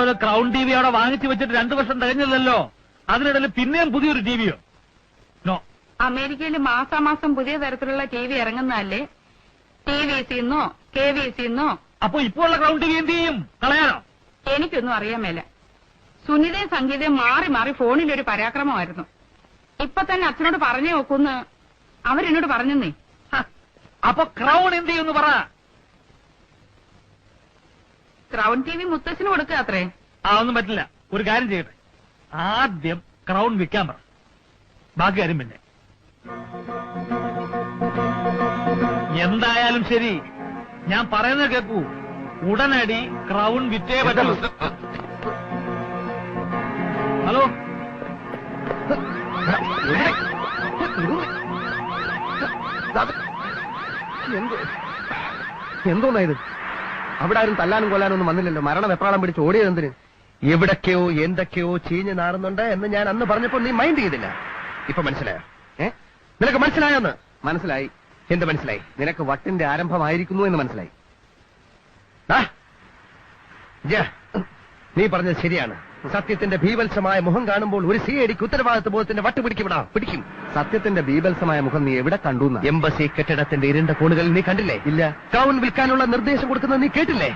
നമ്മളൊരു crown T V അവിടെ വാങ്ങിച്ചു വെച്ചിട്ട് 2 വർഷം തികഞ്ഞില്ലല്ലോ. അതിനിടയിൽ പിന്നെയും പുതിയൊരു ടിവിയോ? നോ. അമേരിക്കയിൽ മാസാമാസം പുതിയ തരത്തിലുള്ള ടി വി ഇറങ്ങുന്നതല്ലേ? TVC-ന്നോ KVC-ന്നോ? അപ്പൊ ഇപ്പോൾ ഉള്ള ക്രൗൺ ടി വി എന്ത് ചെയ്യും? കളയാനോ? എനിക്കൊന്നും അറിയാൻ മേല. സുനിതയും സംഗീതയും മാറി മാറി ഫോണിലൊരു പരാക്രമമായിരുന്നു. ഇപ്പൊ തന്നെ അച്ഛനോട് പറഞ്ഞേ നോക്കൂന്ന് അവരെന്നോട് പറഞ്ഞെന്നേ. അപ്പൊ ക്രൗൺ എന്ത് ചെയ്യുമെന്ന് പറ. ക്രൗൺ ടി വി മുത്തച്ഛന് കൊടുക്കുക അത്രേ. ഒന്നും പറ്റില്ല. ഒരു കാര്യം ചെയ്യട്ടെ, ആദ്യം ക്രൗൺ വിൽക്കാൻ പറ, ബാക്കി കാര്യം പിന്നെ. എന്തായാലും ശരി, ഞാൻ പറയുന്നത് കേൾക്കൂ. ഉടനടി ക്രൗൺ വിറ്റേ പറ്റുള്ളൂ. ഹലോ, എന്തോന്നാ ഇത്? അവിടെ ആരും തല്ലാനും കൊല്ലാനും ഒന്നും വന്നില്ലല്ലോ. മരണ വെപ്രാളം പിടിച്ച് ഓടിയത് എന്തിന്? എവിടൊക്കെയോ എന്തൊക്കെയോ ചീഞ്ഞ് നാറുന്നുണ്ട് എന്ന് ഞാൻ അന്ന് പറഞ്ഞപ്പോ നീ മൈൻഡ് ചെയ്തില്ല. ഇപ്പൊ മനസ്സിലായോ? നിനക്ക് മനസ്സിലായോന്ന്? മനസ്സിലായി. എന്ത് മനസ്സിലായി? നിനക്ക് വട്ടിന്റെ ആരംഭമായിരിക്കുന്നു എന്ന് മനസ്സിലായി. നീ പറഞ്ഞത് ശരിയാണ്. സത്യത്തിന്റെ ഭീവത്സമായ മുഖം കാണുമ്പോൾ ഒരു CIDക്ക് ഉത്തരവാദിത്വ ബോധത്തിന്റെ വട്ട് പിടിക്കും. സത്യത്തിന്റെ ഭീവത്സമായ മുഖം നീ എവിടെ കണ്ടു? എംബസി കെട്ടിടത്തിന്റെ ഇരുണ്ട കോണുകളിൽ നീ കണ്ടില്ലേ? ഇല്ല. ക്രൗൺ വിൽക്കാനുള്ള നിർദ്ദേശം കൊടുക്കുന്നത് നീ കേട്ടില്ലേ?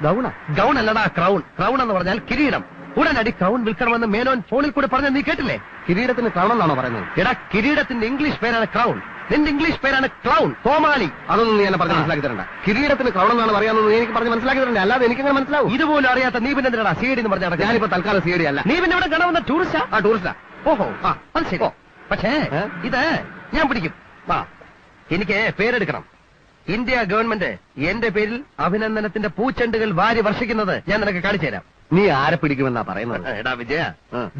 ഗൗൺ അല്ലടാ ക്രൗൺ. ക്രൗൺ എന്ന് പറഞ്ഞാൽ കിരീടം. ഉടനടി ക്രൗൺ വിൽക്കണമെന്ന് മേനോൻ ഫോണിൽ കൂടെ പറഞ്ഞ നീ കേട്ടില്ലേ? കിരീടത്തിന് ക്രൗൺ എന്നാണോ പറയുന്നത്? എടാ, കിരീടത്തിന്റെ ഇംഗ്ലീഷ് പേരാണ് ക്രൗൺ. നിന്റെ ഇംഗ്ലീഷ് പേരാണ് ക്ലൗൺ, കോമാളി. അതൊന്നും നീ എന്നെ പറഞ്ഞ് മനസ്സിലാക്കി തരണ്ട. കിരീടത്തിന് ക്രൗൺ എന്നാണ് പറയാമെന്ന് എനിക്ക് പറഞ്ഞ് മനസ്സിലാക്കി തരണ്ട. അല്ലാതെ എനിക്കങ്ങനെ മനസ്സിലാവും. ഇതുപോലും അറിയാത്ത നീ പിന്നെ എന്തിനാ CID എന്ന് പറഞ്ഞാൽ? ഞാനിപ്പോ തൽക്കാലം CID അല്ല. നീ പിന്നെ ഇവിടെ കാണാവുന്ന ടൂറിസ്റ്റാ? ടൂറിസ്റ്റാ. ഓഹോ, അത് ശരി. പക്ഷേ ഇത് ഞാൻ പിടിക്കും. എനിക്ക് പേരെടുക്കണം. ഇന്ത്യ ഗവൺമെന്റ് എന്റെ പേരിൽ അഭിനന്ദനത്തിന്റെ പൂച്ചെണ്ടുകൾ വാരി വർഷിക്കുന്നത് ഞാൻ നിനക്ക് കാണിച്ചു തരാം. നീ ആരെ പിടിക്കുമെന്നാ പറയുന്നത്? എടാ വിജയ,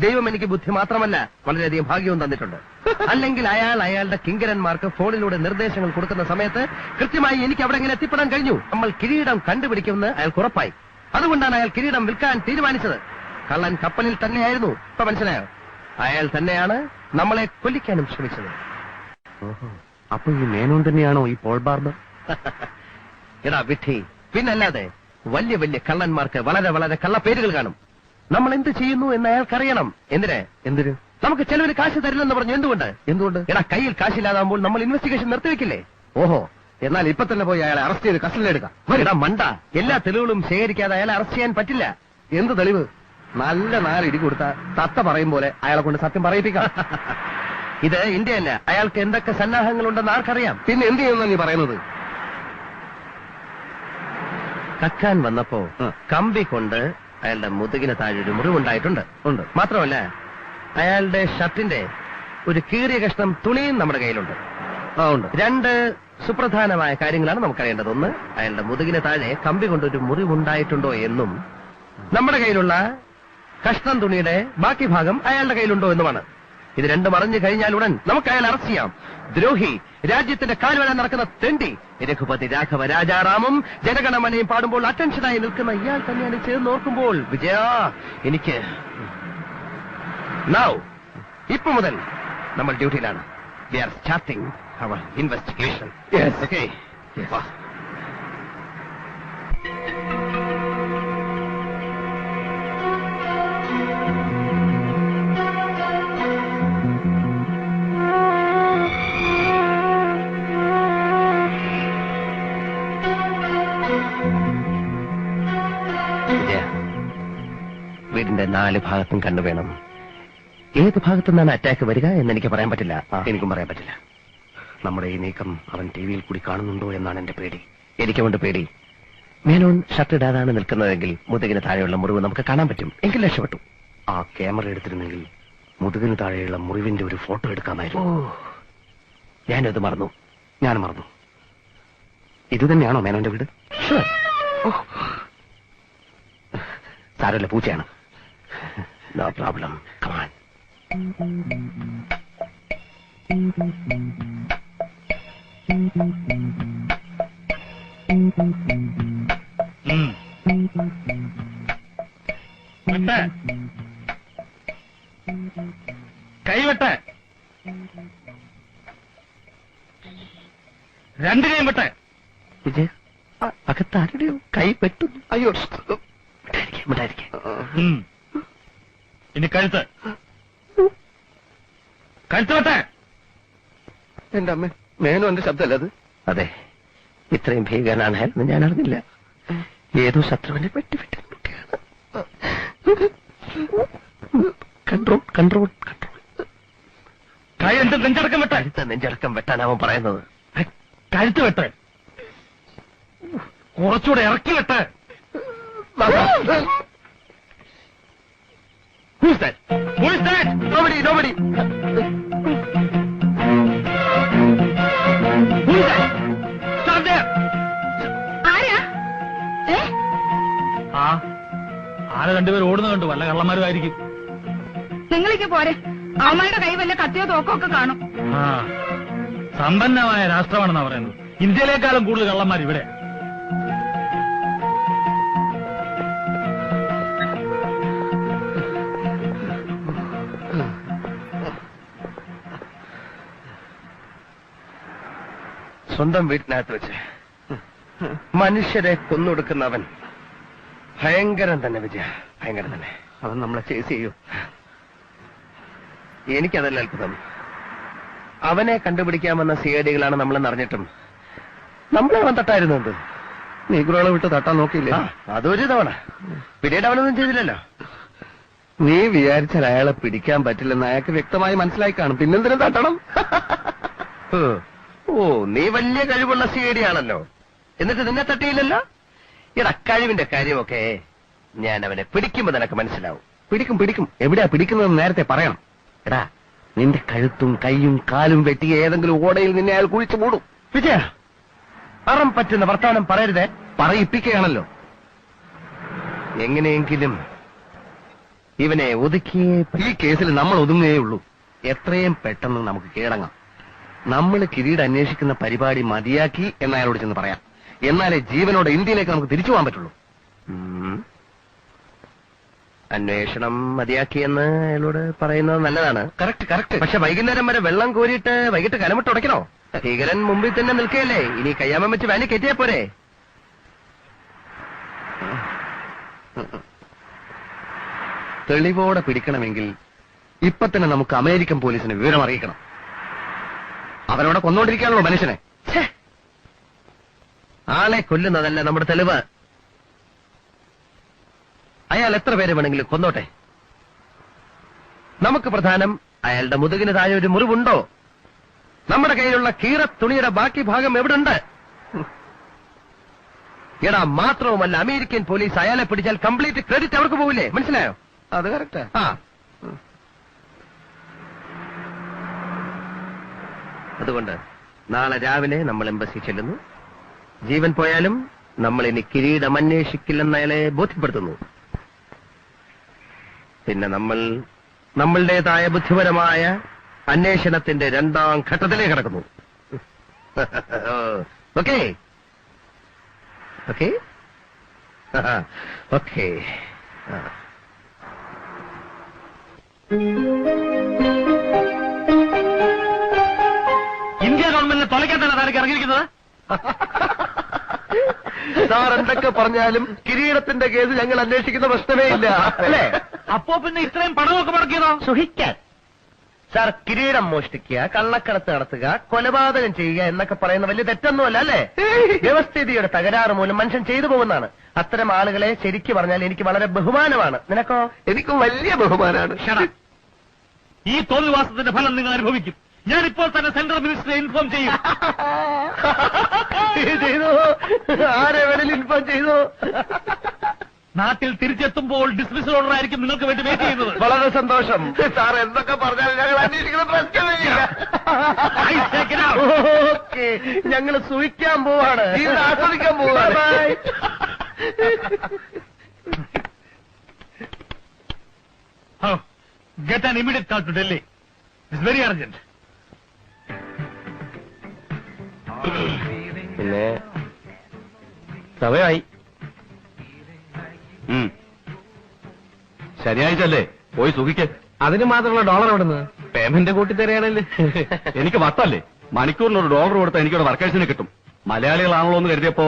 ദൈവം എനിക്ക് ബുദ്ധി മാത്രമല്ല വളരെയധികം ഭാഗ്യവും തന്നിട്ടുണ്ട്. അല്ലെങ്കിൽ അയാളുടെ കിങ്കരന്മാർക്ക് ഫോണിലൂടെ നിർദ്ദേശങ്ങൾ കൊടുക്കുന്ന സമയത്ത് കൃത്യമായി എനിക്ക് അവിടെ എങ്ങനെ എത്തിപ്പെടാൻ കഴിഞ്ഞു? നമ്മൾ കിരീടം കണ്ടുപിടിക്കുമെന്ന് അയാൾക്ക് ഉറപ്പായി. അതുകൊണ്ടാണ് അയാൾ കിരീടം വിൽക്കാൻ തീരുമാനിച്ചത്. കള്ളൻ കപ്പലിൽ തന്നെയായിരുന്നു. ഇപ്പൊ മനസ്സിലായോ? അയാൾ തന്നെയാണ് നമ്മളെ കൊല്ലിക്കാനും ശ്രമിച്ചത്. അപ്പൊ ഈ മേനോൻ തന്നെയാണോ ഈ പോൾ ബാർബർ? എടാ വിധി, പിന്നല്ലാതെ വലിയ വലിയ കള്ളന്മാർക്ക് വളരെ വളരെ കള്ളപ്പേരുകൾ കാണും. നമ്മൾ എന്ത് ചെയ്യുന്നു എന്ന് അയാൾക്കറിയണം. എന്തിന്? നമുക്ക് ചെലവിന് കാശ് തരില്ലെന്ന് പറഞ്ഞു. എന്തുകൊണ്ട്? എടാ, കയ്യിൽ കാശില്ലാതാകുമ്പോൾ നമ്മൾ ഇൻവെസ്റ്റിഗേഷൻ നിർത്തിവെക്കില്ലേ? ഓഹോ, എന്നാൽ ഇപ്പൊ തന്നെ പോയി അയാളെ അറസ്റ്റ് ചെയ്ത് കസ്റ്റഡിയിലെടുക്കാം. എടാ മണ്ട, എല്ലാ തെളിവുകളും ശേഖരിക്കാതെ അയാളെ അറസ്റ്റ് ചെയ്യാൻ പറ്റില്ല. എന്ത് തെളിവ്? നല്ല 4 ഇടി കൊടുത്ത തത്ത പറയും പോലെ അയാളെ കൊണ്ട് സത്യം പറയിപ്പിക്കാം. ഇത് ഇന്ത്യയല്ല. അയാൾക്ക് എന്തൊക്കെ സന്നാഹങ്ങളുണ്ടെന്ന് ആർക്കറിയാം? പിന്നെ എന്ത് ചെയ്യുന്ന നീ പറയുന്നത്? കക്കാൻ വന്നപ്പോ കമ്പി കൊണ്ട് അയാളുടെ മുതുകിന് താഴെ ഒരു മുറിവുണ്ടായിട്ടുണ്ട്. മാത്രമല്ല, അയാളുടെ ഷർട്ടിന്റെ ഒരു കീറിയ കഷ്ണം തുണിയും നമ്മുടെ കയ്യിലുണ്ട്. 2 സുപ്രധാനമായ കാര്യങ്ങളാണ് നമുക്കറിയേണ്ടത്. ഒന്ന്, അയാളുടെ മുതുകിന് താഴെ കമ്പി കൊണ്ടൊരു മുറിവുണ്ടായിട്ടുണ്ടോ എന്നും, നമ്മുടെ കയ്യിലുള്ള കഷ്ണം തുണിയുടെ ബാക്കി ഭാഗം അയാളുടെ കയ്യിലുണ്ടോ എന്നുമാണ്. ഇത് രണ്ടും അറിഞ്ഞു കഴിഞ്ഞാൽ ഉടൻ നമുക്ക് അയാൾ അറസ്റ്റ് ചെയ്യാം. ദ്രോഹി, രാജ്യത്തിന്റെ കാൽവഴ നടക്കുന്ന തെണ്ടി, രഘുപതി രാഘവ രാജാറാമും ജനഗണമനയും പാടുമ്പോൾ അറ്റൻഷനായി നിൽക്കുന്ന ഇയാൾ തന്നെയാണ് ചേർന്ന് ഓർക്കുമ്പോൾ വിജയ എനിക്ക് ഇപ്പൊ മുതൽ നമ്മൾ ഡ്യൂട്ടിയിലാണ്. We are starting our investigation. വീടിന്റെ 4 ഭാഗത്തും കണ്ടുവേണം. ഏത് ഭാഗത്തു നിന്നാണ് അറ്റാക്ക് വരിക എന്ന് എനിക്ക് പറയാൻ പറ്റില്ല. എനിക്കും പറയാൻ പറ്റില്ല. നമ്മുടെ ഈ നീക്കം അവൻ ടിവിയിൽ കൂടി കാണുന്നുണ്ടോ എന്നാണ് എന്റെ പേടി. എനിക്കുമുണ്ട് പേടി. മേനോൻ ഷർട്ട് ഇടാതാണ് നിൽക്കുന്നതെങ്കിൽ മുതുകിന് താഴെയുള്ള മുറിവ് നമുക്ക് കാണാൻ പറ്റും. എങ്കിൽ രക്ഷപ്പെട്ടു. ആ ക്യാമറ എടുത്തിരുന്നെങ്കിൽ മുതുകിന് താഴെയുള്ള മുറിവിന്റെ ഒരു ഫോട്ടോ എടുക്കാമായിരുന്നു. ഞാനത് മറന്നു. ഞാൻ മറന്നു. ഇത് തന്നെയാണോ മേനോന്റെ വീട്? സാരമില്ല, പൂച്ചയാണ്. No problem. കമാൻ. കൈവെട്ട്, 2 കൈയും വെട്ട്. വിജയ, അകത്താരുടെയോ കൈ പെട്ടു. അയ്യോ, ഇനി കഴുത്ത് കഴുത്തോട്ടെ. എന്റെ അമ്മ, മേനോ എന്റെ ശബ്ദമല്ല അത്? അതെ, ഇത്രയും ഭീകരനാണെന്ന് ഞാൻ അറിഞ്ഞില്ല. ഏതോ ശത്രുവിനെ വെട്ടിവിട്ടാണ്. Control control control. കഴുത്ത് നെഞ്ചടക്കം വെട്ടാൻ. നെഞ്ചടക്കം വെട്ടാൻ അവൻ പറയുന്നത്. കഴുത്ത് വെട്ട്, കുറച്ചുകൂടെ ഇറക്കി വെട്ട്. Who's that? Who is that? Nobody, nobody. Who is that? Stop there. ആരാ? ആരെ രണ്ടുപേരും ഓടുന്ന കണ്ടു. വല്ല കള്ളന്മാരുമായിരിക്കും. നിങ്ങളിക്ക് പോരെ, അവന്മാരുടെ കൈ വല്ല കത്തിയോ തോക്കോ ഒക്കെ കാണും. സമ്പന്നമായ രാഷ്ട്രമാണെന്നാ പറയുന്നത്. ഇന്ത്യയിലേക്കാളും കൂടുതൽ കള്ളന്മാർ ഇവിടെ. സ്വന്തം വീട്ടിനകത്ത് വെച്ച് മനുഷ്യരെ കൊന്നൊടുക്കുന്നവൻ ഭയങ്കരം തന്നെ വിജയ, ഭയങ്കരം തന്നെ. അവൻ നമ്മളെ ചേസ് ചെയ്യൂ. എനിക്കതല്ല അത്ഭുതം. അവനെ കണ്ടുപിടിക്കാമെന്ന സിഐഡികളാണ് നമ്മളെന്ന് അറിഞ്ഞിട്ടും നമ്മളെ അവൻ തട്ടായിരുന്നത്. നീഗ്രോളെ വിട്ട് തട്ടാൻ നോക്കിയില്ലേ? അതൊരു തവണ. പിന്നീട് അവനൊന്നും ചെയ്തില്ലല്ലോ. നീ വിചാരിച്ചാൽ അയാളെ പിടിക്കാൻ പറ്റില്ലെന്ന് അയാൾക്ക് വ്യക്തമായി മനസ്സിലായി കാണും. പിന്നെന്തിനും തട്ടണം? ഓ, നീ വലിയ കഴിവുള്ള സിഐഡി ആണല്ലോ, എന്നിട്ട് നിന്നെ തട്ടിയില്ലല്ലോ. എടാ, കഴിവിന്റെ കാര്യമൊക്കെ ഞാൻ അവനെ പിടിക്കുമ്പോ നിനക്ക് മനസ്സിലാവും. പിടിക്കും പിടിക്കും. എവിടെയാ പിടിക്കുന്നതെന്ന് നേരത്തെ പറയണം. എടാ, നിന്റെ കഴുത്തും കൈയും കാലും വെട്ടി ഏതെങ്കിലും ഓടയിൽ നിന്നെ അയാൾ കുഴിച്ചു മൂടും. വിജയ, അറം പറ്റുന്ന വർത്താനം പറയരുതേ. പറയിപ്പിക്കുകയാണല്ലോ. എങ്ങനെയെങ്കിലും ഇവനെ ഒതുക്കിയേ. ഈ കേസിൽ നമ്മൾ ഒതുങ്ങുകയേ ഉള്ളൂ. എത്രയും പെട്ടെന്ന് നമുക്ക് കീഴടങ്ങാം. നമ്മൾ കിരീട് അന്വേഷിക്കുന്ന പരിപാടി മതിയാക്കി എന്നയാളോട് ചെന്ന് പറയാം. എന്നാലേ ജീവനോടെ ഇന്ത്യയിലേക്ക് നമുക്ക് തിരിച്ചു പോകാൻ പറ്റുള്ളൂ. അന്വേഷണം മതിയാക്കിയെന്ന് അയാളോട് പറയുന്നത് നല്ലതാണ്. Correct correct. പക്ഷെ വൈകുന്നേരം വരെ വെള്ളം കോരിയിട്ട് വൈകിട്ട് കലമിട്ട് ഉടയ്ക്കണോ? ഭീകരൻ മുമ്പിൽ തന്നെ നിൽക്കുകയല്ലേ. ഇനി കയ്യാമം വെച്ച് വാനി കയറ്റിയാ പോരെ. തെളിവോടെ പിടിക്കണമെങ്കിൽ ഇപ്പൊ തന്നെ നമുക്ക് അമേരിക്കൻ പോലീസിന് വിവരം അറിയിക്കണം. അവനോടെ കൊന്നോണ്ടിരിക്കാനുള്ള മനുഷ്യനെ. ആളെ കൊല്ലുന്നതല്ല നമ്മുടെ തെളിവ്. അയാൾ എത്ര പേരെ വേണമെങ്കിലും കൊന്നോട്ടെ. നമുക്ക് പ്രധാനം അയാളുടെ മുതുകിന് താഴെ ഒരു മുറിവുണ്ടോ, നമ്മുടെ കയ്യിലുള്ള കീറ തുണിയുടെ ബാക്കി ഭാഗം എവിടുണ്ട്. എടാ, മാത്രവുമല്ല, അമേരിക്കൻ പോലീസ് അയാളെ പിടിച്ചാൽ കംപ്ലീറ്റ് ക്രെഡിറ്റ് അവർക്ക് പോകില്ലേ? മനസ്സിലായോ? അത് കറക്റ്റാ. അതുകൊണ്ട് നാളെ രാവിലെ നമ്മൾ എംബസി ചെല്ലുന്നു. ജീവൻ പോയാലും നമ്മൾ ഇനി കിരീടം അന്വേഷിക്കില്ലെന്ന് അയാളെ ബോധ്യപ്പെടുത്തുന്നു. പിന്നെ നമ്മൾ നമ്മളുടേതായ ബുദ്ധിപരമായ അന്വേഷണത്തിന്റെ 2ാം ഘട്ടത്തിലേക്ക് കടക്കുന്നു. Okay okay okay. ഇന്ത്യ ഗവൺമെന്റിനെ തൊലയ്ക്കാൻ തന്നെ താരക്ക് ഇറങ്ങിയിരിക്കുന്നത്. സാർ എന്തൊക്കെ പറഞ്ഞാലും കിരീടത്തിന്റെ കേസ് ഞങ്ങൾ അന്വേഷിക്കുന്ന പ്രശ്നമേ ഇല്ല, അല്ലേ? അപ്പോ പിന്നെ ഇത്രയും പണമൊക്കെ മുടക്കിയതോ? സുഹിക്കാൻ. സാർ, കിരീടം മോഷ്ടിക്കുക, കള്ളക്കടത്ത് നടത്തുക, കൊലപാതകം ചെയ്യുക എന്നൊക്കെ പറയുന്ന വലിയ തെറ്റൊന്നുമല്ല, അല്ലേ? വ്യവസ്ഥിതിയുടെ തകരാറ് മൂലം മനുഷ്യൻ ചെയ്തു പോകുന്നതാണ്. അത്തരം ആളുകളെ ശരിക്കു പറഞ്ഞാൽ എനിക്ക് വളരെ ബഹുമാനമാണ്. നിനക്കോ? എനിക്കും വലിയ ബഹുമാനമാണ്. ഈ തോൽവാസത്തിന്റെ ഫലം നിങ്ങൾ അനുഭവിക്കും. ഞാനിപ്പോൾ തന്നെ സെൻട്രൽ മിനിസ്റ്ററെ ഇൻഫോം ചെയ്യും. ചെയ്തു. ആരെ വേണേലും ഇൻഫോം ചെയ്തു. നാട്ടിൽ തിരിച്ചെത്തുമ്പോൾ ഡിസ്മിസൽ ഓർഡർ ആയിരിക്കും നിങ്ങൾക്ക് വേണ്ടി വെയിറ്റ് ചെയ്യുന്നത്. വളരെ സന്തോഷം. സാർ എന്തൊക്കെ പറഞ്ഞാൽ ഞങ്ങൾ അന്വേഷിക്കുന്ന പ്രശ്നമില്ല. ഓക്കെ, ഞങ്ങൾ സൂഹിക്കാൻ പോവാണ്, ആസ്വദിക്കാൻ പോവാണ്. Get an immediate call to Delhi. It's very urgent. പിന്നെ സമയമായി. ശനിയാഴ്ച അല്ലേ, പോയി സുഖിക്ക്. അതിന് മാത്രമുള്ള ഡോളർ എവിടുന്ന്? പേയ്മെന്റ് കൂട്ടി തരികയാണല്ലേ. എനിക്ക് വട്ടല്ലേ, മണിക്കൂറിന് $1 കൊടുത്താൽ എനിക്കിവിടെ വർക്കേഴ്സിന് കിട്ടും. മലയാളികളാണല്ലോ എന്ന് കരുതിയപ്പോ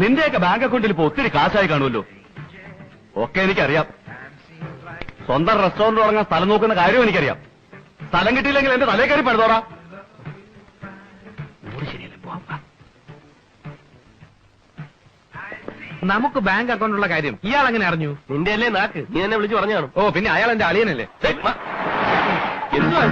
നിന്റെയൊക്കെ ബാങ്ക് അക്കൗണ്ടിൽ ഇപ്പൊ ഒത്തിരി കാശായി കാണുമല്ലോ. ഒക്കെ എനിക്കറിയാം. സ്വന്തം റെസ്റ്റോറന്റ് തുടങ്ങാൻ സ്ഥലം നോക്കുന്ന കാര്യം എനിക്കറിയാം. സ്ഥലം കിട്ടിയില്ലെങ്കിൽ എന്റെ തലേ കയറി പഴുതോടാ. നമുക്ക് ബാങ്ക് അക്കൗണ്ടുള്ള കാര്യം ഇയാൾ എങ്ങനെ അറിഞ്ഞു? നിന്റെ അല്ലേ നാക്ക്, നീ എന്നെ വിളിച്ചു പറഞ്ഞു കാണും. ഓ പിന്നെ അയാൾ എന്റെ അളിയനല്ലേ? എന്തുവാ